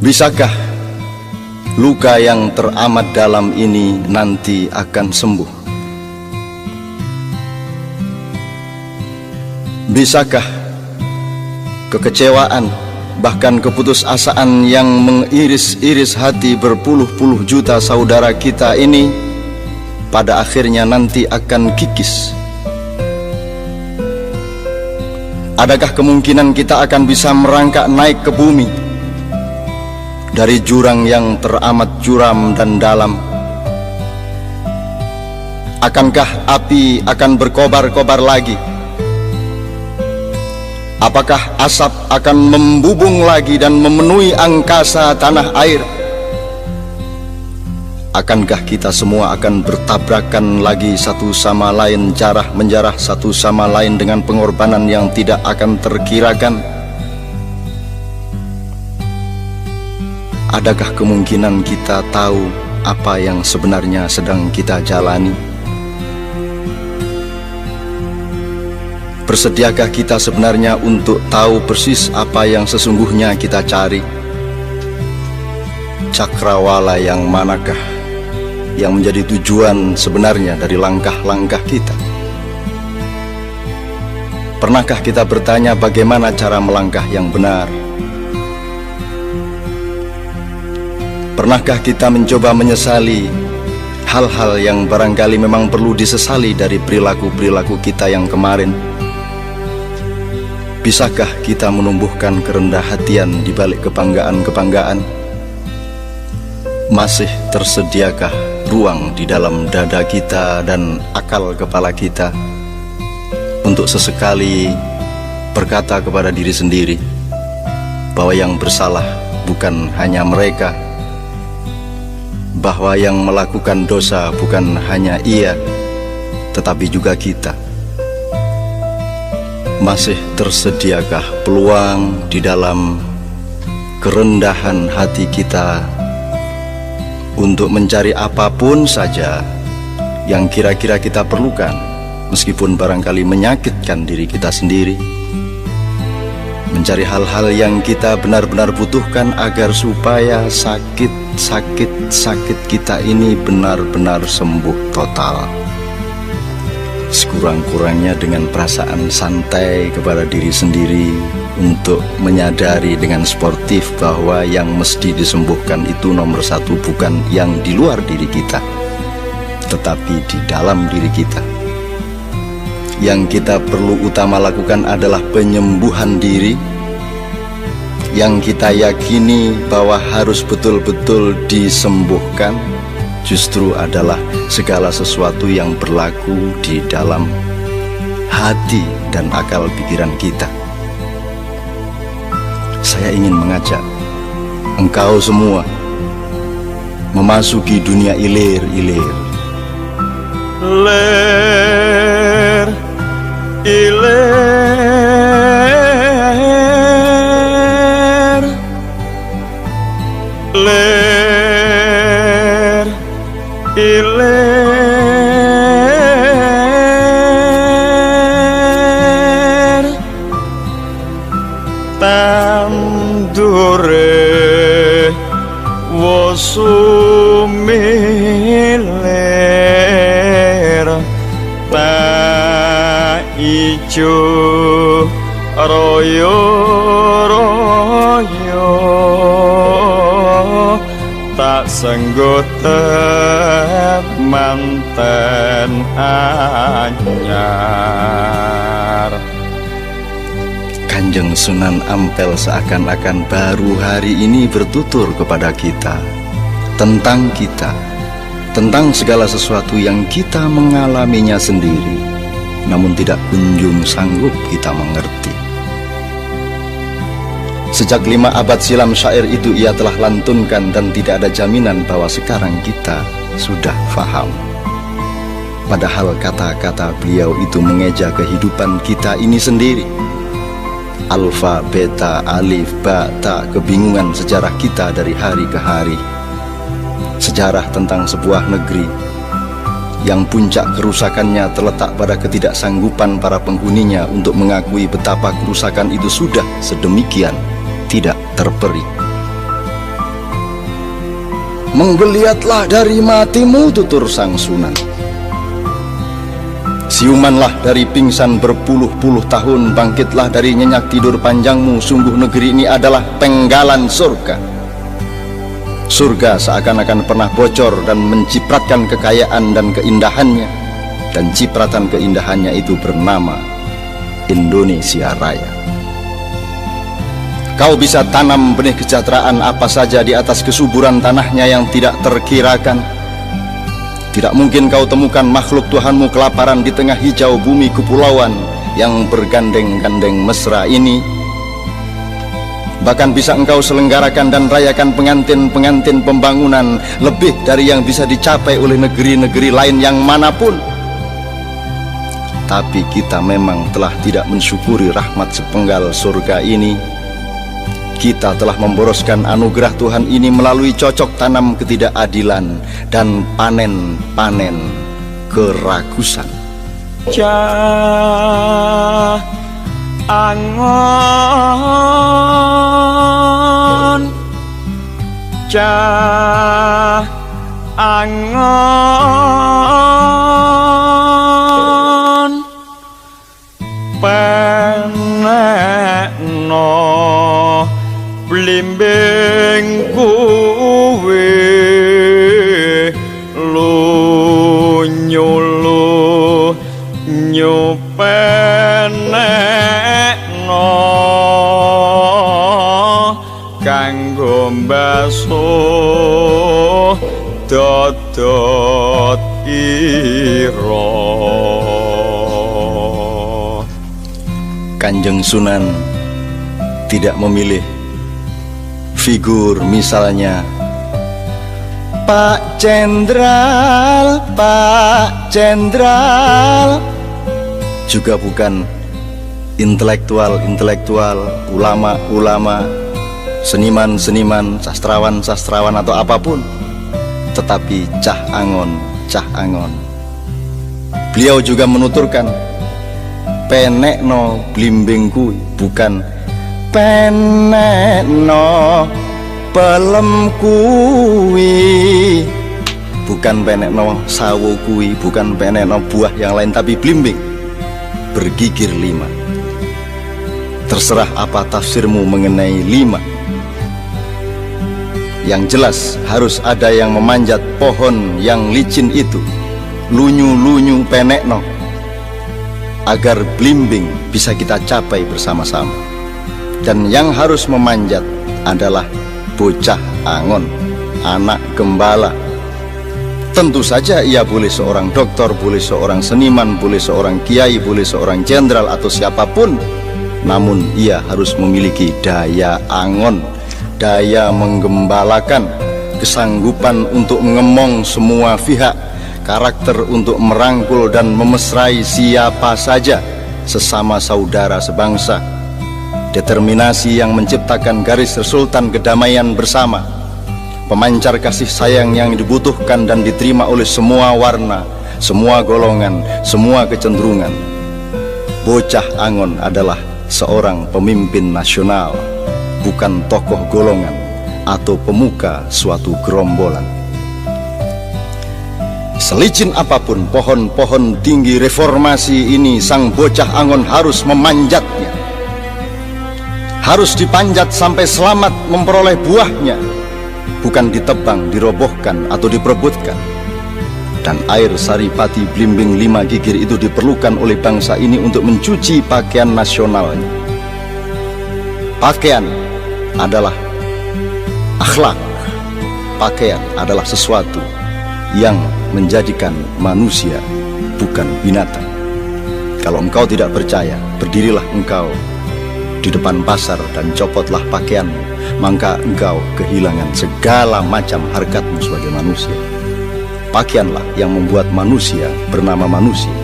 Bisakah luka yang teramat dalam ini nanti akan sembuh? Bisakah kekecewaan, bahkan keputusasaan yang mengiris-iris hati berpuluh-puluh juta saudara kita ini pada akhirnya nanti akan kikis? Adakah kemungkinan kita akan bisa merangkak naik ke bumi dari jurang yang teramat curam dan dalam? Akankah api akan berkobar-kobar lagi? Apakah asap akan membubung lagi dan memenuhi angkasa tanah air? Akankah kita semua akan bertabrakan lagi satu sama lain, jarah menjarah satu sama lain dengan pengorbanan yang tidak akan terkirakan? Adakah kemungkinan kita tahu apa yang sebenarnya sedang kita jalani? Bersediakah kita sebenarnya untuk tahu persis apa yang sesungguhnya kita cari? Cakrawala yang manakah yang menjadi tujuan sebenarnya dari langkah-langkah kita? Pernahkah kita bertanya bagaimana cara melangkah yang benar? Pernahkah kita mencoba menyesali hal-hal yang barangkali memang perlu disesali dari perilaku-perilaku kita yang kemarin? Bisakah kita menumbuhkan kerendah hatian di balik kebanggaan-kebanggaan? Masih tersediakah ruang di dalam dada kita dan akal kepala kita untuk sesekali berkata kepada diri sendiri bahwa yang bersalah bukan hanya mereka, bahwa yang melakukan dosa bukan hanya ia, tetapi juga kita? Masih tersediakah peluang di dalam kerendahan hati kita untuk mencari apapun saja yang kira-kira kita perlukan, meskipun barangkali menyakitkan diri kita sendiri? Mencari hal-hal yang kita benar-benar butuhkan agar supaya sakit kita ini benar-benar sembuh total. Sekurang-kurangnya dengan perasaan santai kepada diri sendiri untuk menyadari dengan sportif bahwa yang mesti disembuhkan itu nomor satu bukan yang di luar diri kita, tetapi di dalam diri kita. Yang kita perlu utama lakukan adalah penyembuhan diri, yang kita yakini bahwa harus betul-betul disembuhkan justru adalah segala sesuatu yang berlaku di dalam hati dan akal pikiran kita. Saya ingin mengajak engkau semua memasuki dunia ilir-ilir. Ler, ilir, ler, ilir, tandure wosumilir, ta ijo royo-royo, tak senggotek manten anyar. Kanjeng Sunan Ampel seakan-akan baru hari ini bertutur kepada kita, tentang segala sesuatu yang kita mengalaminya sendiri, namun tidak kunjung sanggup kita mengerti. Sejak 5 abad silam syair itu ia telah lantunkan dan tidak ada jaminan bahwa sekarang kita sudah faham. Padahal kata-kata beliau itu mengeja kehidupan kita ini sendiri. Alfa, beta, alif, ba, ta, kebingungan sejarah kita dari hari ke hari. Sejarah tentang sebuah negeri yang puncak kerusakannya terletak pada ketidaksanggupan para penghuninya untuk mengakui betapa kerusakan itu sudah sedemikian tidak terperi. Menggeliatlah dari matimu, tutur sang Sunan. Siumanlah dari pingsan berpuluh-puluh tahun, bangkitlah dari nyenyak tidur panjangmu. Sungguh negeri ini adalah penggalan surga. Surga seakan-akan pernah bocor dan mencipratkan kekayaan dan keindahannya. Dan cipratan keindahannya itu bernama Indonesia Raya. Kau bisa tanam benih kesejahteraan apa saja di atas kesuburan tanahnya yang tidak terkirakan. Tidak mungkin kau temukan makhluk Tuhanmu kelaparan di tengah hijau bumi kepulauan yang bergandeng-gandeng mesra ini. Bahkan bisa engkau selenggarakan dan rayakan pengantin-pengantin pembangunan lebih dari yang bisa dicapai oleh negeri-negeri lain yang manapun. Tapi kita memang telah tidak mensyukuri rahmat sepenggal surga ini. Kita telah memboroskan anugerah Tuhan ini melalui cocok tanam ketidakadilan dan panen-panen keragusan. Cah angon, cah angon, penekno blimbing kuwe lunyu nyupenekno kanggo mbasuh dodot ira. Kanjeng Sunan tidak memilih figur, misalnya Pak Jenderal, Pak Jenderal. Juga bukan intelektual-intelektual, ulama-ulama, seniman-seniman, sastrawan-sastrawan atau apapun, tetapi Cah Angon, Cah Angon. Beliau juga menuturkan penekno blimbingku, bukan penekno pelem kuwi, bukan penekno sawo kuwi, bukan penekno buah yang lain, tapi blimbing bergigir 5. Terserah apa tafsirmu mengenai 5. Yang jelas harus ada yang memanjat pohon yang licin itu, lunyu-lunyu penekno, agar blimbing bisa kita capai bersama-sama. Dan yang harus memanjat adalah bocah Angon, anak gembala. Tentu saja ia boleh seorang doktor, boleh seorang seniman, boleh seorang kiai, boleh seorang jenderal atau siapapun. Namun ia harus memiliki daya angon, daya menggembalakan, kesanggupan untuk mengemong semua pihak, karakter untuk merangkul dan memesrai siapa saja, sesama saudara sebangsa, determinasi yang menciptakan garis resultan kedamaian bersama, pemancar kasih sayang yang dibutuhkan dan diterima oleh semua warna, semua golongan, semua kecenderungan. Bocah Angon adalah seorang pemimpin nasional, bukan tokoh golongan atau pemuka suatu gerombolan. Selicin apapun pohon-pohon tinggi reformasi ini, sang bocah Angon harus memanjatnya, harus dipanjat sampai selamat memperoleh buahnya, bukan ditebang, dirobohkan atau diperebutkan. Dan air saripati blimbing 5 gigir itu diperlukan oleh bangsa ini untuk mencuci pakaian nasionalnya. Pakaian adalah akhlak, pakaian adalah sesuatu yang menjadikan manusia, bukan binatang. Kalau engkau tidak percaya, berdirilah engkau di depan pasar dan copotlah pakaianmu, maka engkau kehilangan segala macam harkatmu sebagai manusia. Pakaianlah yang membuat manusia bernama manusia.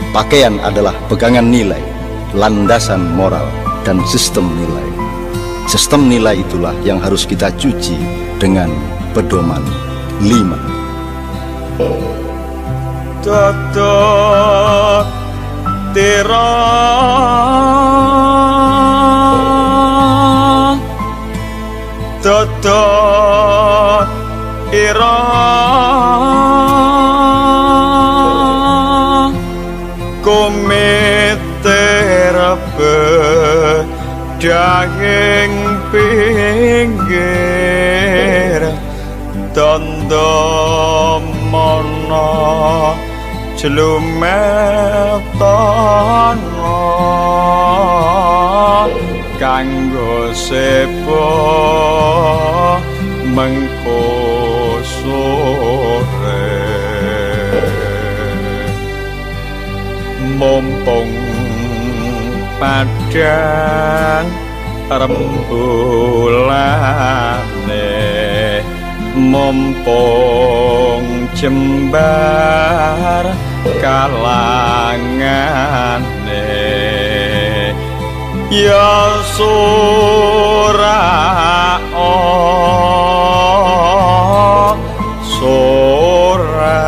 Pakaian adalah pegangan nilai, landasan moral, dan sistem nilai. Sistem nilai itulah yang harus kita cuci dengan pedoman 5. Dodot tira, dodot Kumitir bedahing pinggir Tondo mono jlumetana kanggo sepo mengko sore mumpung padang rembulane mumpung jembar kalangane ya surao sura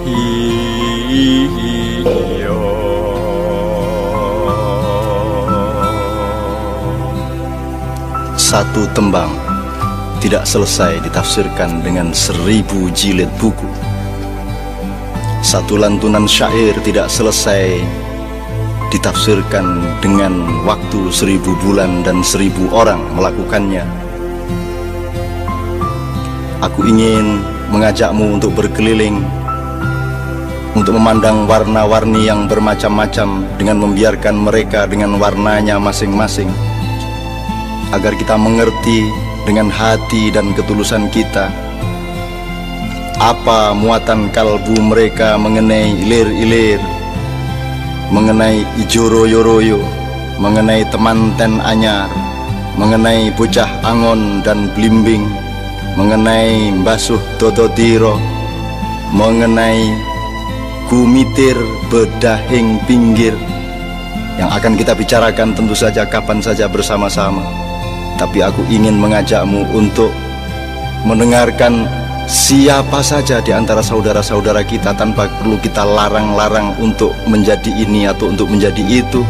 iyo satu tembang tidak selesai ditafsirkan dengan 1000 jilid buku. Satu lantunan syair tidak selesai ditafsirkan dengan waktu 1000 bulan dan 1000 orang melakukannya. Aku ingin mengajakmu untuk berkeliling, untuk memandang warna-warni yang bermacam-macam dengan membiarkan mereka dengan warnanya masing-masing, agar kita mengerti dengan hati dan ketulusan kita apa muatan kalbu mereka mengenai ilir-ilir, mengenai ijo royo-royo, mengenai temanten anyar, mengenai bocah angon dan blimbing, mengenai mbasuh dodotiro, mengenai kumitir bedahing pinggir, yang akan kita bicarakan tentu saja kapan saja bersama-sama. Tapi aku ingin mengajakmu untuk mendengarkan siapa saja di antara saudara-saudara kita tanpa perlu kita larang-larang untuk menjadi ini atau untuk menjadi itu.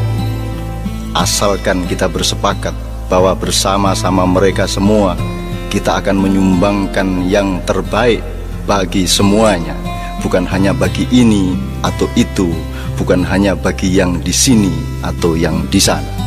Asalkan kita bersepakat bahwa bersama-sama mereka semua kita akan menyumbangkan yang terbaik bagi semuanya, bukan hanya bagi ini atau itu, bukan hanya bagi yang di sini atau yang di sana.